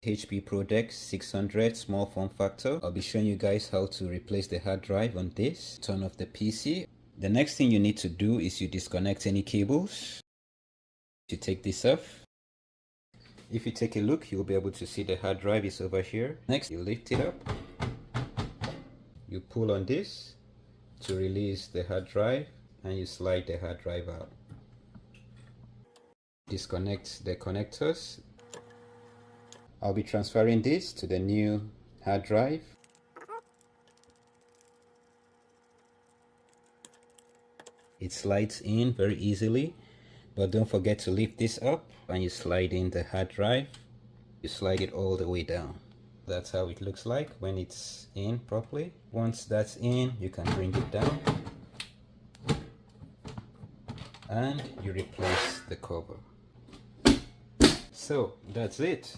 HP ProDeck 600 small form factor. I'll be showing you guys how to replace the hard drive on this. Turn off the PC. The next thing you need to do is you disconnect any cables. You take this off. If you take a look, you'll be able to see the hard drive is over here. Next, you lift it up. You pull on this to release the hard drive and you slide the hard drive out. Disconnect the connectors. I'll be transferring this to the new hard drive. It slides in very easily, but don't forget to lift this up and you slide in the hard drive. You slide it all the way down. That's how it looks like when it's in properly. Once that's in, you can bring it down and you replace the cover. So that's it.